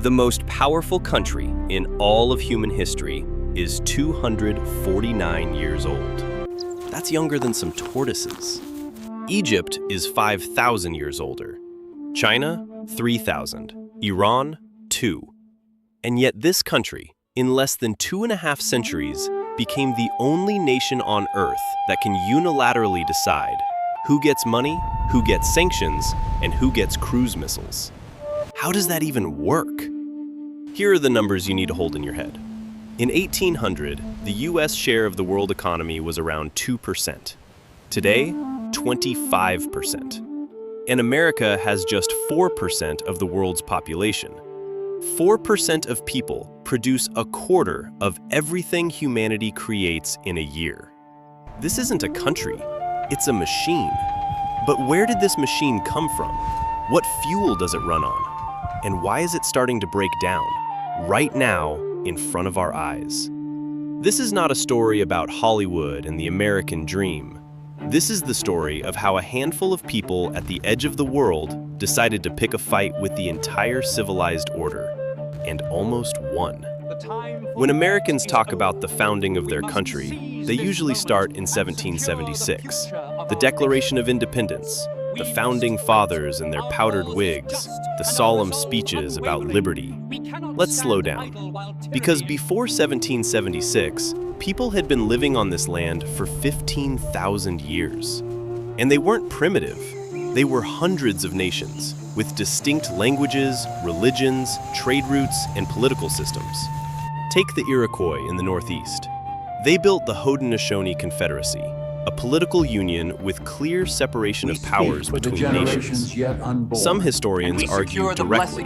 The most powerful country in all of human history is 249 years old. That's younger than some tortoises. Egypt is 5,000 years older. China, 3,000. Iran, 2. And yet this country, in less than 2.5 centuries, became the only nation on Earth that can unilaterally decide who gets money, who gets sanctions, and who gets cruise missiles. How does that even work? Here are the numbers you need to hold in your head. In 1800, the US share of the world economy was around 2%. Today, 25%. And America has just 4% of the world's population. 4% of people produce a quarter of everything humanity creates in a year. This isn't a country, it's a machine. But where did this machine come from? What fuel does it run on? And why is it starting to break down, right now, in front of our eyes? This is not a story about Hollywood and the American dream. This is the story of how a handful of people at the edge of the world decided to pick a fight with the entire civilized order, and almost won. When Americans talk about the founding of their country, they usually start in 1776, the Declaration of Independence, the founding fathers and their powdered wigs, the solemn speeches about liberty. Let's slow down. Because before 1776, people had been living on this land for 15,000 years. And they weren't primitive. They were hundreds of nations, with distinct languages, religions, trade routes, and political systems. Take the Iroquois in the Northeast. They built the Haudenosaunee Confederacy, a political union with clear separation of powers between nations. Some historians argue directly,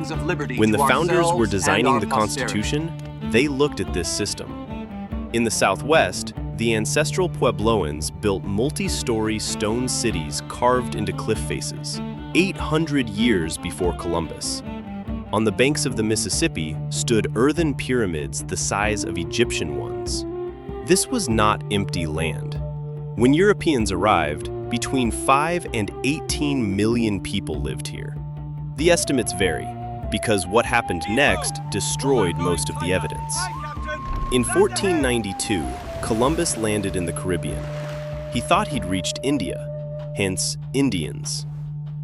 when the founders were designing the Constitution, they looked at this system. In the Southwest, the ancestral Puebloans built multi-story stone cities carved into cliff faces, 800 years before Columbus. On the banks of the Mississippi stood earthen pyramids the size of Egyptian ones. This was not empty land. When Europeans arrived, between 5 and 18 million people lived here. The estimates vary, because what happened next destroyed most of the evidence. In 1492, Columbus landed in the Caribbean. He thought he'd reached India, hence Indians.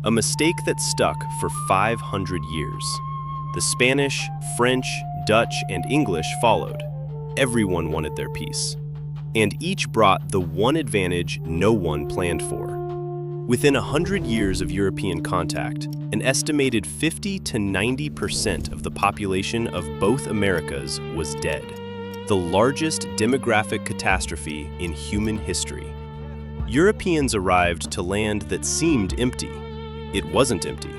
A mistake that stuck for 500 years. The Spanish, French, Dutch, and English followed. Everyone wanted their piece. And each brought the one advantage no one planned for. Within 100 years of European contact, an estimated 50 to 90% of the population of both Americas was dead. The largest demographic catastrophe in human history. Europeans arrived to land that seemed empty. It wasn't empty.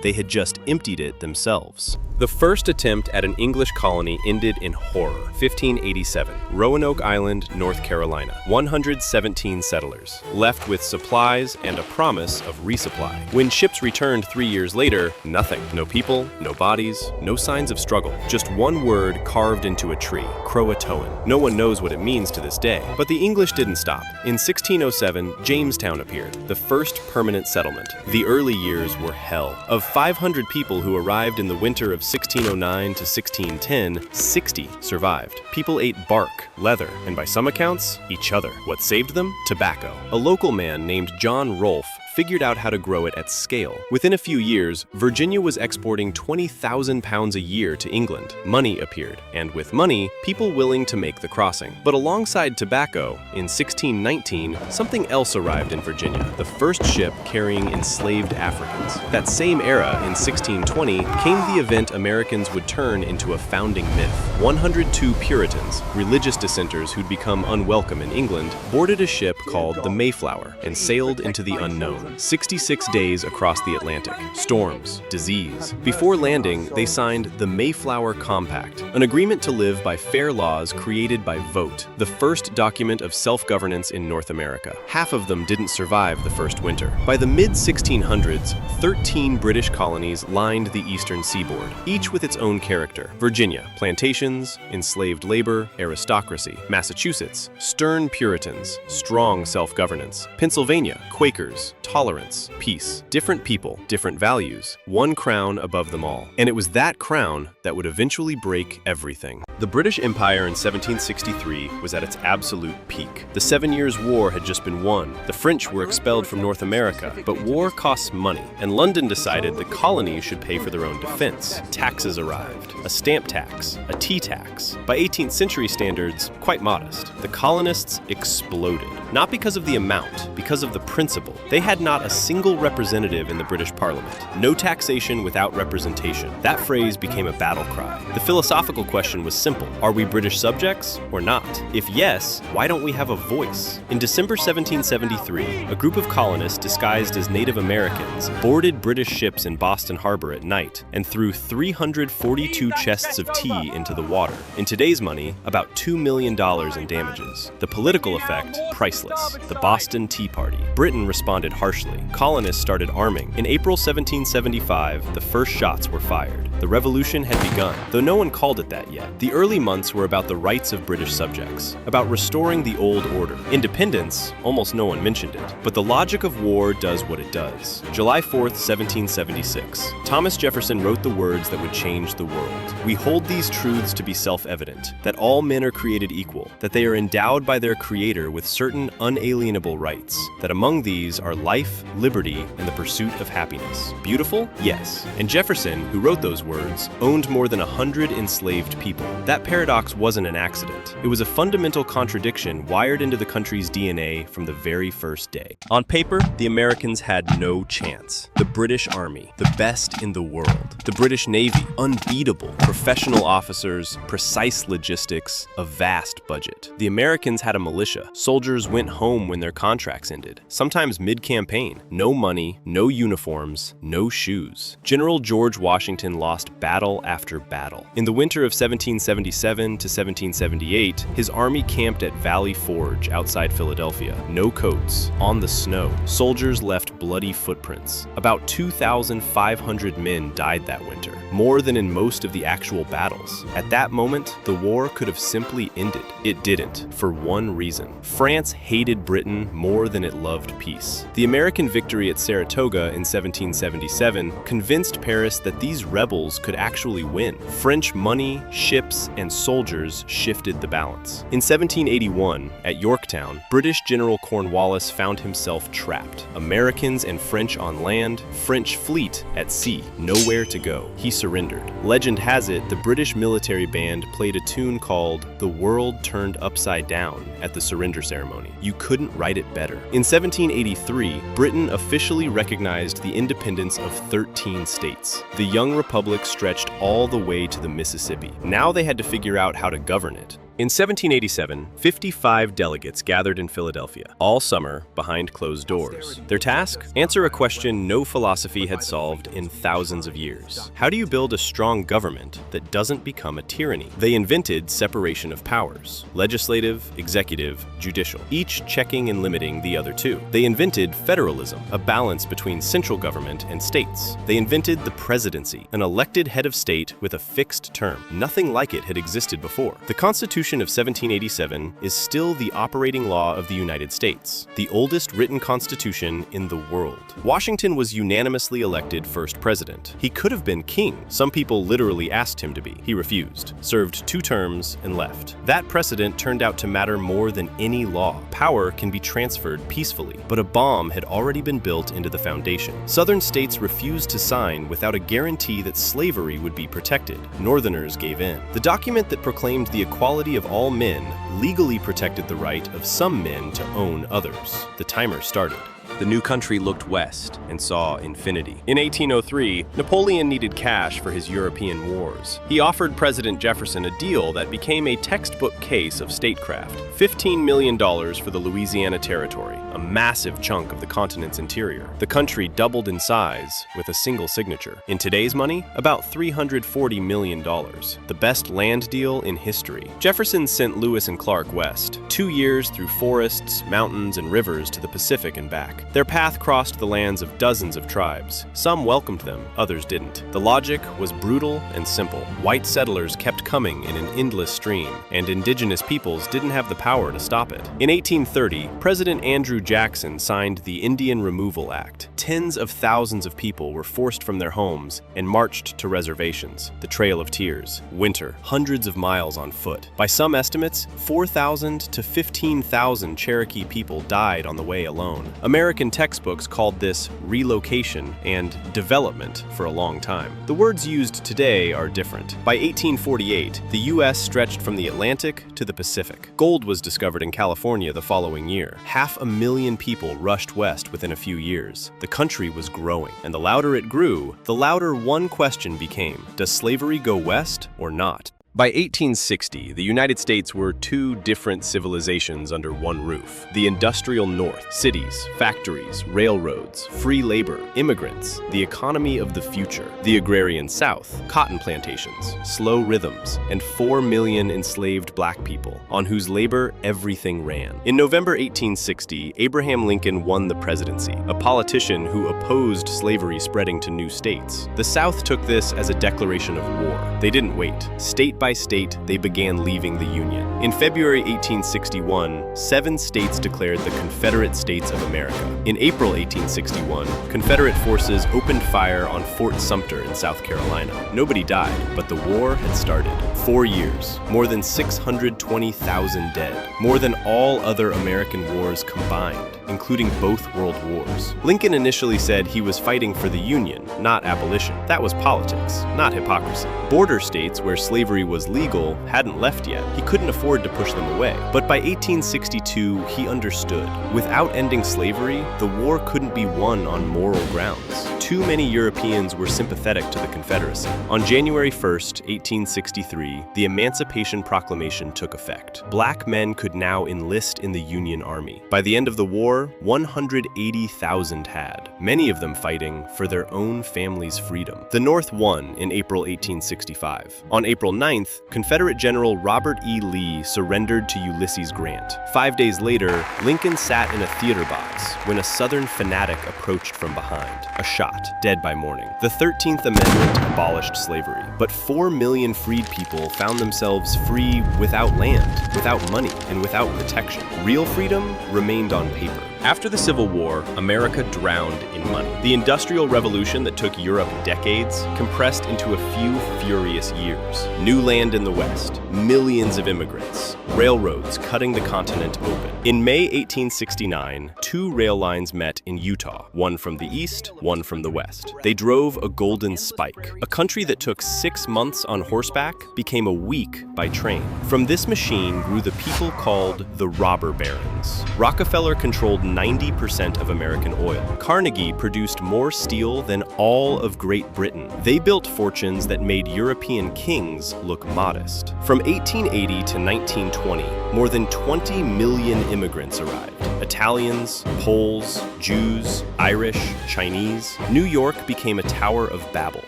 They had just emptied it themselves. The first attempt at an English colony ended in horror. 1587, Roanoke Island, North Carolina. 117 settlers, left with supplies and a promise of resupply. When ships returned 3 years later, nothing. No people, no bodies, no signs of struggle. Just one word carved into a tree, Croatoan. No one knows what it means to this day. But the English didn't stop. In 1607, Jamestown appeared, the first permanent settlement. The early years were hell. Of 500 people who arrived in the winter of 1609 to 1610, 60 survived. People ate bark, leather, and by some accounts, each other. What saved them? Tobacco. A local man named John Rolfe figured out how to grow it at scale. Within a few years, Virginia was exporting 20,000 pounds a year to England. Money appeared, and with money, people willing to make the crossing. But alongside tobacco, in 1619, something else arrived in Virginia, the first ship carrying enslaved Africans. That same era, in 1620, came the event Americans would turn into a founding myth. 102 Puritans, religious dissenters who'd become unwelcome in England, boarded a ship called the Mayflower and sailed into the unknown. 66 days across the Atlantic, storms, disease. Before landing, they signed the Mayflower Compact, an agreement to live by fair laws created by vote, the first document of self-governance in North America. Half of them didn't survive the first winter. By the mid-1600s, 13 British colonies lined the eastern seaboard, each with its own character. Virginia, plantations, enslaved labor, aristocracy. Massachusetts, stern Puritans, strong self-governance. Pennsylvania, Quakers, tolerance, peace, different people, different values, one crown above them all. And it was that crown that would eventually break everything. The British Empire in 1763 was at its absolute peak. The 7 Years' War had just been won. The French were expelled from North America, but war costs money, and London decided the colonies should pay for their own defense. Taxes arrived, a stamp tax, a tea tax. By 18th century standards, quite modest. The colonists exploded. Not because of the amount, because of the principle. They had not a single representative in the British Parliament. No taxation without representation. That phrase became a battle cry. The philosophical question was simple. Are we British subjects or not? If yes, why don't we have a voice? In December 1773, a group of colonists disguised as Native Americans boarded British ships in Boston Harbor at night and threw 342 chests of tea into the water. In today's money, about $2 million in damages. The political effect, priceless. The Boston Tea Party. Britain responded harshly. Colonists started arming. In April 1775, the first shots were fired. The revolution had begun, though no one called it that yet. The early months were about the rights of British subjects, about restoring the old order. Independence, almost no one mentioned it. But the logic of war does what it does. July 4th, 1776. Thomas Jefferson wrote the words that would change the world. We hold these truths to be self-evident, that all men are created equal, that they are endowed by their Creator with certain unalienable rights, that among these are life, liberty, and the pursuit of happiness. Beautiful? Yes. And Jefferson, who wrote those words, owned more than 100 enslaved people. That paradox wasn't an accident. It was a fundamental contradiction wired into the country's DNA from the very first day. On paper, the Americans had no chance. The British Army, the best in the world. The British Navy, unbeatable. Professional officers, precise logistics, a vast budget. The Americans had a militia. Soldiers went home when their contracts ended, sometimes mid-campaign. No money, no uniforms, no shoes. General George Washington lost battle after battle. In the winter of 1777 to 1778, his army camped at Valley Forge outside Philadelphia. No coats, on the snow. Soldiers left bloody footprints. About 2,500 men died that winter, more than in most of the actual battles. At that moment, the war could have simply ended. It didn't, for one reason. France hated Britain more than it loved peace. The American victory at Saratoga in 1777 convinced Paris that these rebels could actually win. French money, ships, and soldiers shifted the balance. In 1781, at Yorktown, British General Cornwallis found himself trapped. Americans and French on land, French fleet at sea, nowhere to go. He surrendered. Legend has it the British military band played a tune called "The World Turned Upside Down" at the surrender ceremony. You couldn't write it better. In 1783, Britain officially recognized the independence of 13 states. The young republic stretched all the way to the Mississippi. Now they had to figure out how to govern it. In 1787, 55 delegates gathered in Philadelphia, all summer behind closed doors. Their task? Answer a question no philosophy had solved in thousands of years. How do you build a strong government that doesn't become a tyranny? They invented separation of powers: legislative, executive, judicial, each checking and limiting the other two. They invented federalism, a balance between central government and states. They invented the presidency, an elected head of state with a fixed term. Nothing like it had existed before. The Constitution of 1787 is still the operating law of the United States, the oldest written constitution in the world. Washington was unanimously elected first president. He could have been king. Some people literally asked him to be. He refused, served 2 terms, and left. That precedent turned out to matter more than any law. Power can be transferred peacefully, but a bomb had already been built into the foundation. Southern states refused to sign without a guarantee that slavery would be protected. Northerners gave in. The document that proclaimed the equality of all men legally protected the right of some men to own others. The timer started. The new country looked west and saw infinity. In 1803, Napoleon needed cash for his European wars. He offered President Jefferson a deal that became a textbook case of statecraft: $15 million for the Louisiana Territory, a massive chunk of the continent's interior. The country doubled in size with a single signature. In today's money, about $340 million, the best land deal in history. Jefferson sent Lewis and Clark west, 2 years through forests, mountains, and rivers to the Pacific and back. Their path crossed the lands of dozens of tribes. Some welcomed them, others didn't. The logic was brutal and simple. White settlers kept coming in an endless stream, and indigenous peoples didn't have the power to stop it. In 1830, President Andrew Jackson signed the Indian Removal Act. Tens of thousands of people were forced from their homes and marched to reservations, the Trail of Tears, winter, hundreds of miles on foot. By some estimates, 4,000 to 15,000 Cherokee people died on the way alone. American textbooks called this relocation and development for a long time. The words used today are different. By 1848, the U.S. stretched from the Atlantic to the Pacific. Gold was discovered in California the following year. 500,000 people rushed west within a few years. The country was growing, and the louder it grew, the louder one question became: does slavery go west or not? By 1860, the United States were two different civilizations under one roof. The industrial North, cities, factories, railroads, free labor, immigrants, the economy of the future. The agrarian South, cotton plantations, slow rhythms, and 4 million enslaved black people, on whose labor everything ran. In November 1860, Abraham Lincoln won the presidency, a politician who opposed slavery spreading to new states. The South took this as a declaration of war. They didn't wait. State by state, they began leaving the Union. In February 1861, 7 states declared the Confederate States of America. In April 1861, Confederate forces opened fire on Fort Sumter in South Carolina. Nobody died, but the war had started. 4 years, more than 620,000 dead, more than all other American wars combined, including both world wars. Lincoln initially said he was fighting for the Union, not abolition. That was politics, not hypocrisy. Border states where slavery was legal hadn't left yet. He couldn't afford to push them away. But by 1862, he understood. Without ending slavery, the war couldn't be won on moral grounds. Too many Europeans were sympathetic to the Confederacy. On January 1st, 1863, the Emancipation Proclamation took effect. Black men could now enlist in the Union Army. By the end of the war, 180,000 had, many of them fighting for their own family's freedom. The North won in April 1865. On April 9th, Confederate General Robert E. Lee surrendered to Ulysses Grant. 5 days later, Lincoln sat in a theater box when a Southern fanatic approached from behind. A shot, dead by morning. The 13th Amendment abolished slavery, but 4 million freed people found themselves free without land, without money, and without protection. Real freedom remained on paper. After the Civil War, America drowned in money. The Industrial Revolution that took Europe decades compressed into a few furious years. New land in the West, millions of immigrants, railroads cutting the continent open. In May 1869, 2 rail lines met in Utah, one from the east, one from the west. They drove a golden spike. A country that took 6 months on horseback became a week by train. From this machine grew the people called the robber barons. Rockefeller controlled 90% of American oil. Carnegie produced more steel than all of Great Britain. They built fortunes that made European kings look modest. From 1880 to 1920, more than 20 million immigrants arrived. Italians, Poles, Jews, Irish, Chinese. New York became a Tower of Babel.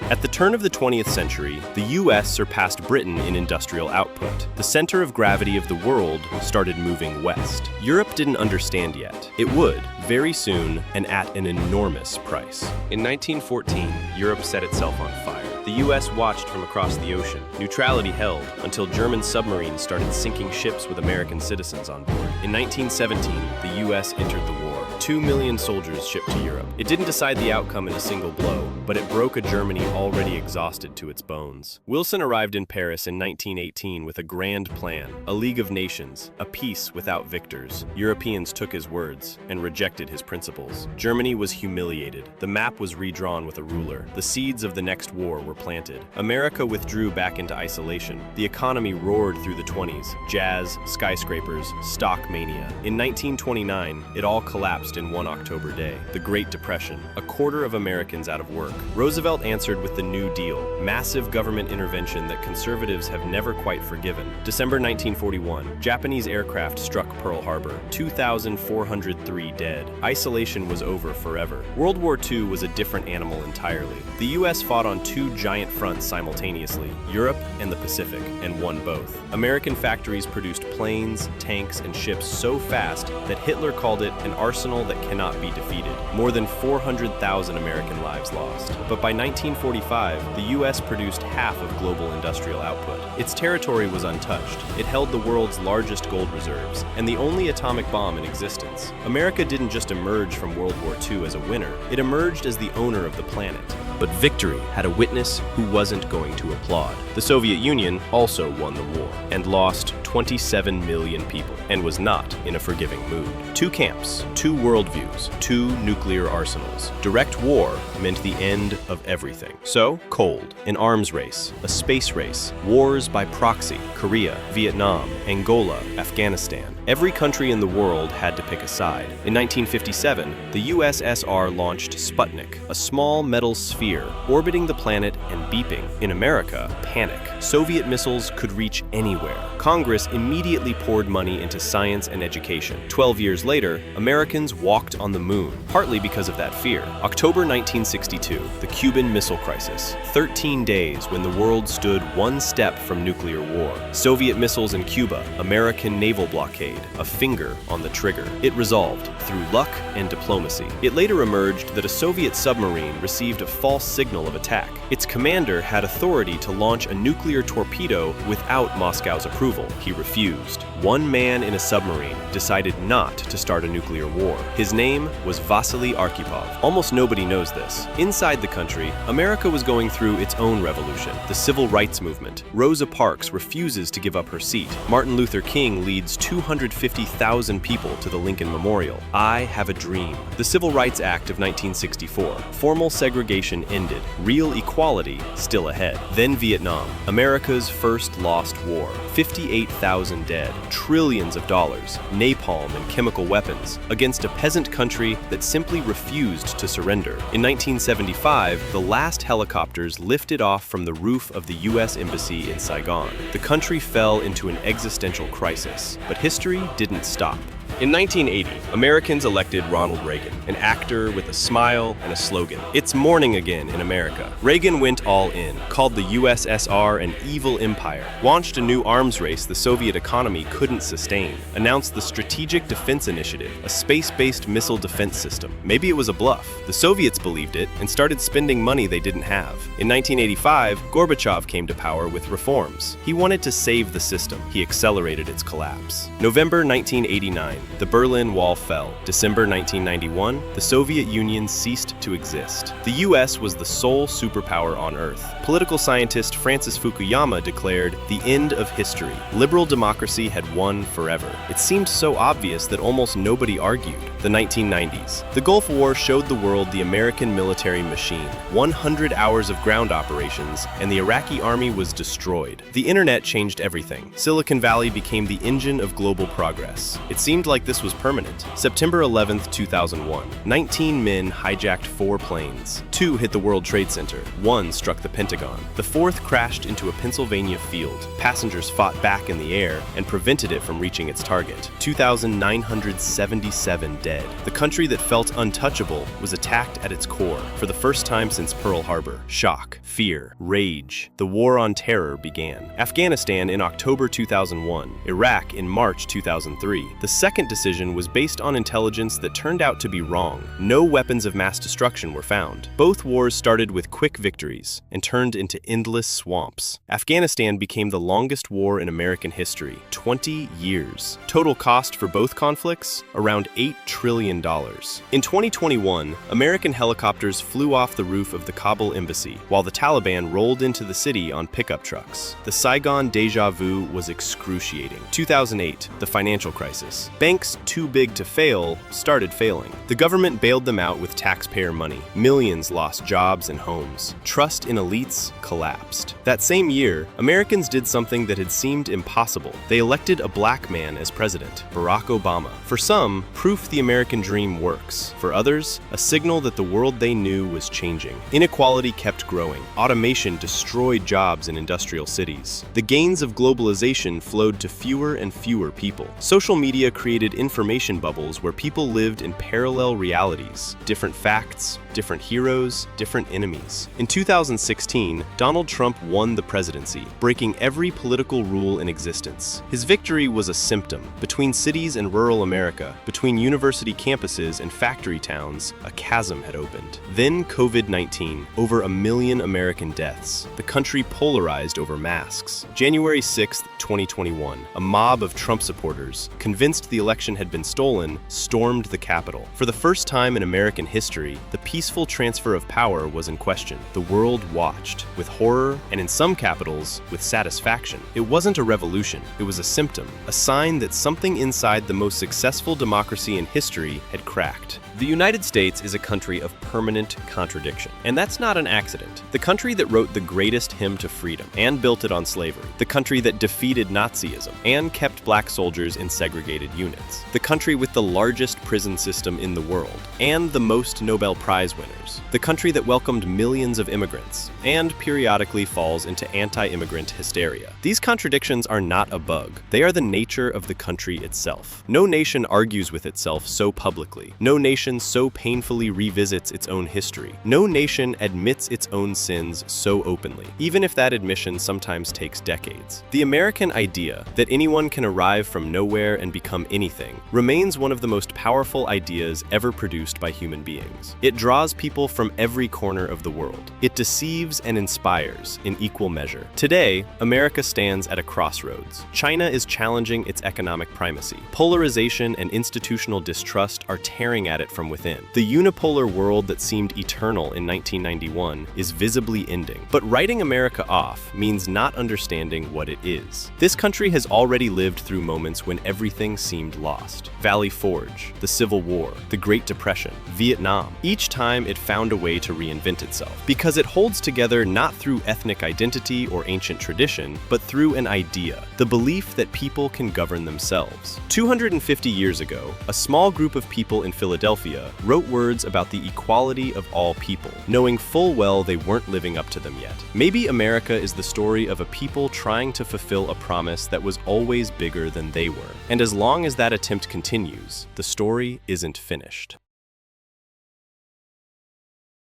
At the turn of the 20th century, the U.S. surpassed Britain in industrial output. The center of gravity of the world started moving west. Europe didn't understand yet. It would, very soon, and at an enormous price. In 1914, Europe set itself on fire. The U.S. watched from across the ocean. Neutrality held until German submarines started sinking ships with American citizens on board. In 1917, the U.S. entered the war. 2 million soldiers shipped to Europe. It didn't decide the outcome in a single blow, but it broke a Germany already exhausted to its bones. Wilson arrived in Paris in 1918 with a grand plan, a League of Nations, a peace without victors. Europeans took his words and rejected his principles. Germany was humiliated. The map was redrawn with a ruler. The seeds of the next war were planted. America withdrew back into isolation. The economy roared through the 20s. Jazz, skyscrapers, stock mania. In 1929, it all collapsed in one October day. The Great Depression. A quarter of Americans out of work. Roosevelt answered with the New Deal, massive government intervention that conservatives have never quite forgiven. December 1941, Japanese aircraft struck Pearl Harbor. 2,403 dead. Isolation was over forever. World War II was a different animal entirely. The U.S. fought on 2 giant fronts simultaneously, Europe and the Pacific, and won both. American factories produced planes, tanks, and ships so fast that Hitler called it an arsenal arsenal that cannot be defeated. More than 400,000 American lives lost. But by 1945, the U.S. produced half of global industrial output. Its territory was untouched. It held the world's largest gold reserves, and the only atomic bomb in existence. America didn't just emerge from World War II as a winner, it emerged as the owner of the planet. But victory had a witness who wasn't going to applaud. The Soviet Union also won the war and lost 27 million people and was not in a forgiving mood. Two camps, two worldviews, two nuclear arsenals. Direct war meant the end of everything. So, cold, an arms race, a space race, wars by proxy, Korea, Vietnam, Angola, Afghanistan. Every country in the world had to pick a side. In 1957, the USSR launched Sputnik, a small metal sphere orbiting the planet and beeping. In America, panic. Soviet missiles could reach anywhere. Congress immediately poured money into science and education. 12 years later, Americans walked on the moon, partly because of that fear. October 1962, the Cuban Missile Crisis. 13 days when the world stood one step from nuclear war. Soviet missiles in Cuba, American naval blockade, a finger on the trigger. It resolved through luck and diplomacy. It later emerged that a Soviet submarine received a false signal of attack. Its commander had authority to launch a nuclear torpedo without Moscow's approval. He refused. One man in a submarine decided not to start a nuclear war. His name was Vasily Arkhipov. Almost nobody knows this. Inside the country, America was going through its own revolution, the civil rights movement. Rosa Parks refuses to give up her seat. Martin Luther King leads 250,000 people to the Lincoln Memorial. I have a dream. The Civil Rights Act of 1964. Formal segregation ended. Real equality still ahead. Then Vietnam, America's first lost war. 58,000 dead. Trillions of dollars, napalm and chemical weapons, against a peasant country that simply refused to surrender. In 1975, the last helicopters lifted off from the roof of the U.S. Embassy in Saigon. The country fell into an existential crisis, but history didn't stop. In 1980, Americans elected Ronald Reagan, an actor with a smile and a slogan. It's morning again in America. Reagan went all in, called the USSR an evil empire, launched a new arms race the Soviet economy couldn't sustain, announced the Strategic Defense Initiative, a space-based missile defense system. Maybe it was a bluff. The Soviets believed it and started spending money they didn't have. In 1985, Gorbachev came to power with reforms. He wanted to save the system. He accelerated its collapse. November 1989. The Berlin Wall fell. December 1991, the Soviet Union ceased to exist. The US was the sole superpower on Earth. Political scientist Francis Fukuyama declared the end of history. Liberal democracy had won forever. It seemed so obvious that almost nobody argued. The 1990s. The Gulf War showed the world the American military machine. 100 hours of ground operations, and the Iraqi army was destroyed. The internet changed everything. Silicon Valley became the engine of global progress. It seemed like this was permanent. September 11th, 2001. 19 men hijacked 4 planes. 2 hit the World Trade Center. 1 struck the Pentagon. The 4th crashed into a Pennsylvania field. Passengers fought back in the air and prevented it from reaching its target. 2,977 dead. The country that felt untouchable was attacked at its core for the first time since Pearl Harbor. Shock, fear, rage. The war on terror began. Afghanistan in October 2001. Iraq in March 2003. The second decision was based on intelligence that turned out to be wrong. No weapons of mass destruction were found. Both wars started with quick victories and turned into endless swamps. Afghanistan became the longest war in American history, 20 years. Total cost for both conflicts, around $8 trillion. In 2021, American helicopters flew off the roof of the Kabul embassy, while the Taliban rolled into the city on pickup trucks. The Saigon déjà vu was excruciating. 2008, the financial crisis. Banks too big to fail started failing. The government bailed them out with taxpayer money. Millions lost jobs and homes. Trust in elites collapsed. That same year, Americans did something that had seemed impossible. They elected a black man as president, Barack Obama. For some, proof the American dream works. For others, a signal that the world they knew was changing. Inequality kept growing. Automation destroyed jobs in industrial cities. The gains of globalization flowed to fewer and fewer people. Social media created created information bubbles where people lived in parallel realities, different facts, different heroes, different enemies. In 2016, Donald Trump won the presidency, breaking every political rule in existence. His victory was a symptom. Between cities and rural America, between university campuses and factory towns, a chasm had opened. Then COVID-19, over 1 million American deaths. The country polarized over masks. January 6, 2021, a mob of Trump supporters, convinced the election had been stolen, stormed the Capitol. For the first time in American history, the peaceful transfer of power was in question. The world watched, with horror, and in some capitals, with satisfaction. It wasn't a revolution, it was a symptom, a sign that something inside the most successful democracy in history had cracked. The United States is a country of permanent contradiction, and that's not an accident. The country that wrote the greatest hymn to freedom and built it on slavery. The country that defeated Nazism and kept black soldiers in segregated units. The country with the largest prison system in the world and the most Nobel Prize winners. The country that welcomed millions of immigrants and periodically falls into anti-immigrant hysteria. These contradictions are not a bug. They are the nature of the country itself. No nation argues with itself so publicly. No nation so painfully revisits its own history. No nation admits its own sins so openly, even if that admission sometimes takes decades. The American idea that anyone can arrive from nowhere and become anything remains one of the most powerful ideas ever produced by human beings. It draws people from every corner of the world. It deceives and inspires in equal measure. Today, America stands at a crossroads. China is challenging its economic primacy. Polarization and institutional distrust are tearing at it from within. The unipolar world that seemed eternal in 1991 is visibly ending. But writing America off means not understanding what it is. This country has already lived through moments when everything seemed lost. Valley Forge, the Civil War, the Great Depression, Vietnam. Each time it found a way to reinvent itself, because it holds together not through ethnic identity or ancient tradition, but through an idea, the belief that people can govern themselves. 250 years ago, a small group of people in Philadelphia wrote words about the equality of all people, knowing full well they weren't living up to them yet. Maybe America is the story of a people trying to fulfill a promise that was always bigger than they were. And as long as that attempt continues, the story isn't finished.